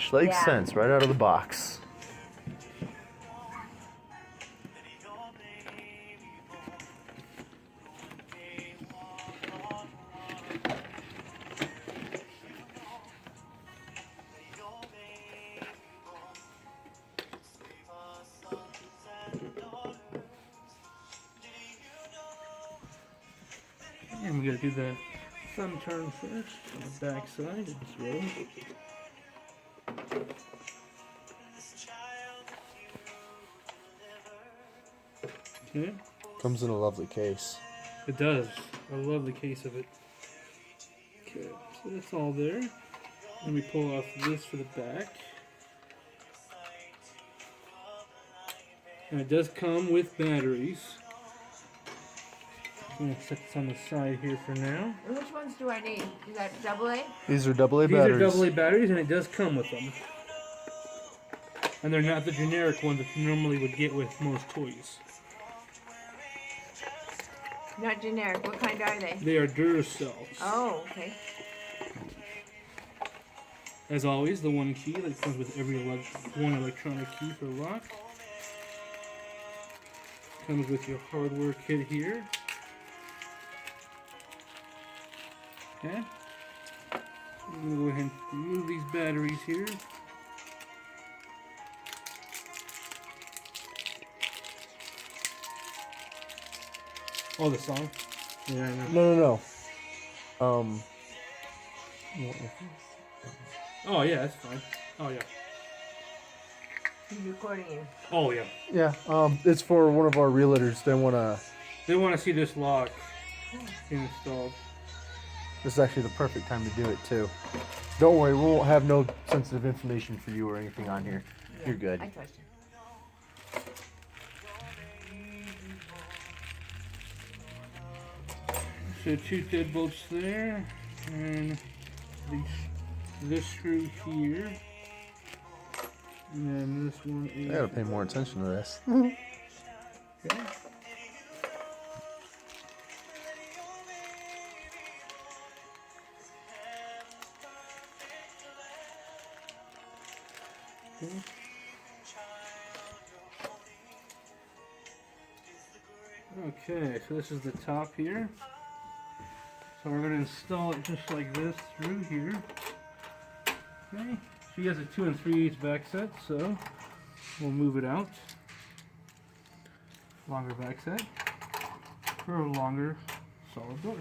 much like sense right out of the box. And we gotta do the thumb turn first on the back side of this roll. Okay. Comes in a lovely case. It does. I love the case of it. Okay, so that's all there. And we pull off this for the back. And it does come with batteries. I'm gonna set this on the side here for now. And which ones do I need? Is that AA? These are AA These batteries. are AA batteries, and it does come with them. And they're not the generic ones that you normally would get with most toys. Not generic. What kind are they? They are Duracells. Oh, okay. As always, the one key that comes with every one electronic key for lock. Comes with your hardware kit here. Okay. I'm going to go ahead and remove these batteries here. Oh, the song? Yeah, I know. No. Oh, yeah, that's fine. Oh, yeah. He's recording you. Oh, yeah. Yeah. It's for one of our realtors. They want to see this lock installed. This is actually the perfect time to do it too. Don't worry, we won't have no sensitive information for you or anything on here. Yeah, You're good. I trust you. So 2 deadbolts there, and this screw here, and then this one is... I gotta pay more attention to this. Okay. Okay, so this is the top here. So we're going to install it just like this through here. Okay, she has a 2 3/8 back set, so we'll move it out. Longer back set for a longer solid door.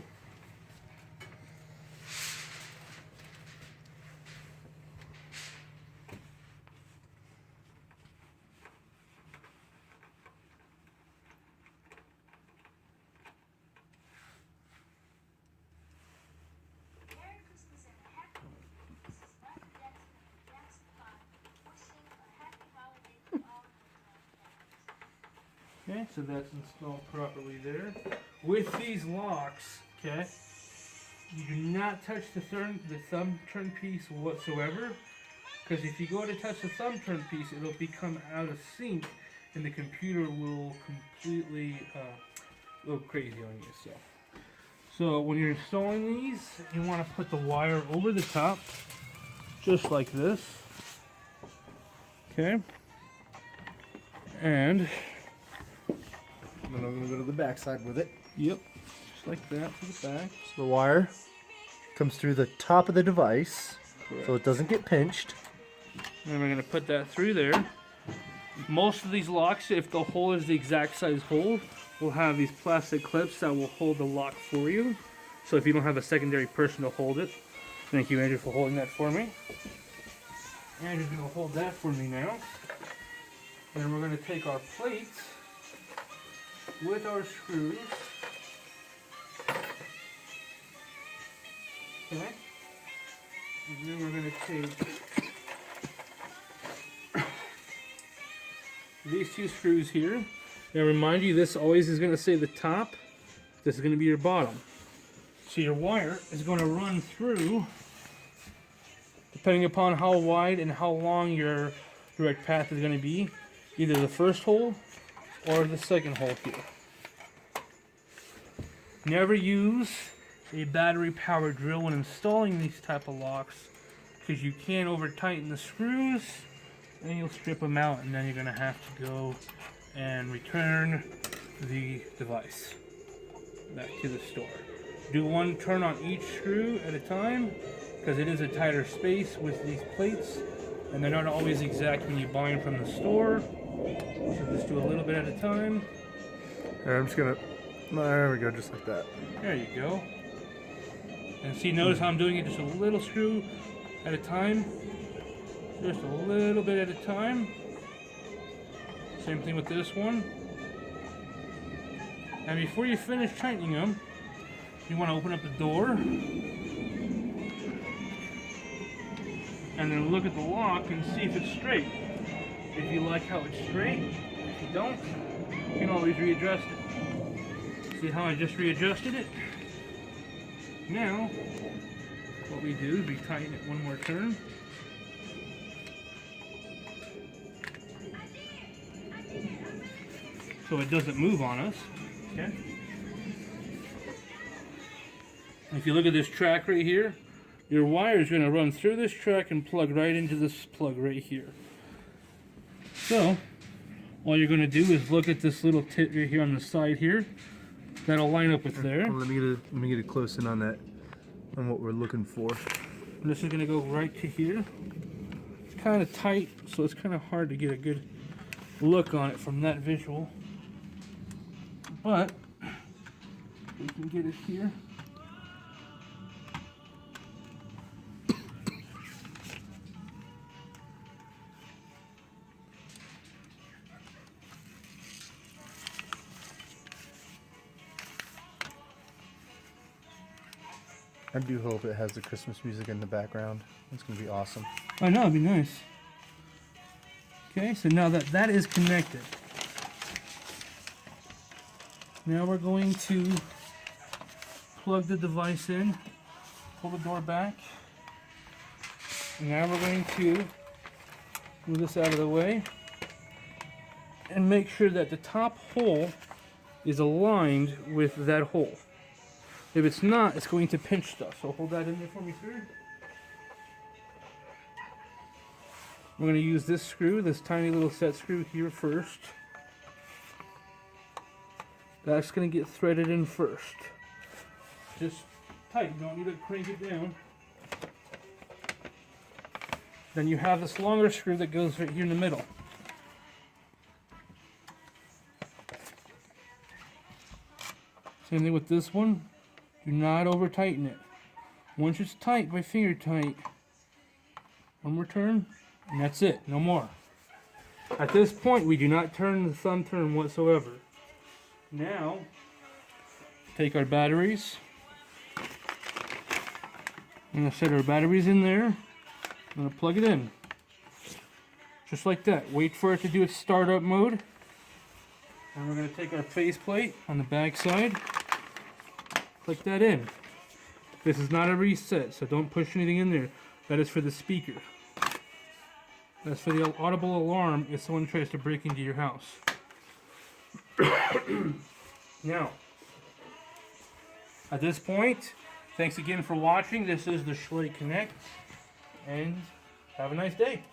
Okay, so that's installed properly there. With these locks, okay, you do not touch the thumb turn piece whatsoever, because if you go to touch the thumb turn piece, it'll become out of sync, and the computer will completely go crazy on you. So when you're installing these, you want to put the wire over the top, just like this. Okay, and Then I'm gonna go to the back side with it. yep, just like that to the back. So the wire comes through the top of the device, so it doesn't get pinched. And we're going to put that through there. Most of these locks, if the hole is the exact size hole, will have these plastic clips that will hold the lock for you. So if you don't have a secondary person to hold it, thank you, Andrew, for holding that for me. Andrew's going to hold that for me now. And we're going to take our plates with our screws. Okay. And then we're going to take these 2 screws here. Now remind you, this always is going to say the top. This is going to be your bottom. So your wire is going to run through, depending upon how wide and how long your direct path is going to be, either the first hole or the second hole here. Never use a battery powered drill when installing these type of locks, because you can over tighten the screws and you'll strip them out, and then you're going to have to go and return the device back to the store. Do one turn on each screw at a time, because it is a tighter space with these plates, and they're not always exact when you buy them from the store. So just do a little bit at a time. Here, I'm just gonna. There we go, just like that. There you go. And see, notice how I'm doing it just a little screw at a time. Just a little bit at a time. Same thing with this one. And before you finish tightening them, you want to open up the door. And then look at the lock and see if it's straight. If you like how it's straight, if you don't, you can always readjust it. See how I just readjusted it? Now, what we do is we tighten it one more turn. So it doesn't move on us. Okay? If you look at this track right here, your wire is going to run through this track and plug right into this plug right here. So, all you're going to do is look at this little tit right here on the side here. That'll line up with there. Let me get a close in on that, on what we're looking for. And this is going to go right to here. It's kind of tight, so it's kind of hard to get a good look on it from that visual. But we can get it here. I do hope it has the Christmas music in the background. It's going to be awesome. I know, it'd be nice. Okay, so now that that is connected, now we're going to plug the device in, pull the door back, and now we're going to move this out of the way and make sure that the top hole is aligned with that hole. If it's not, it's going to pinch stuff. So hold that in there for me, sir. We're going to use this screw, this tiny little set screw here first. That's going to get threaded in first. Just tight, you don't need to crank it down. Then you have this longer screw that goes right here in the middle. Same thing with this one. Do not over tighten it. Once it's tight by finger tight, one more turn, and that's it, no more. At this point, we do not turn the thumb turn whatsoever. Now, take our batteries. I'm going to set our batteries in there. I'm going to plug it in. Just like that. Wait for it to do its startup mode. And we're going to take our faceplate on the back side. Click that in. This is not a reset, so don't push anything in there. That is for the speaker. That's for the audible alarm if someone tries to break into your house. Now, at this point, thanks again for watching. This is the Schley Connect, and have a nice day.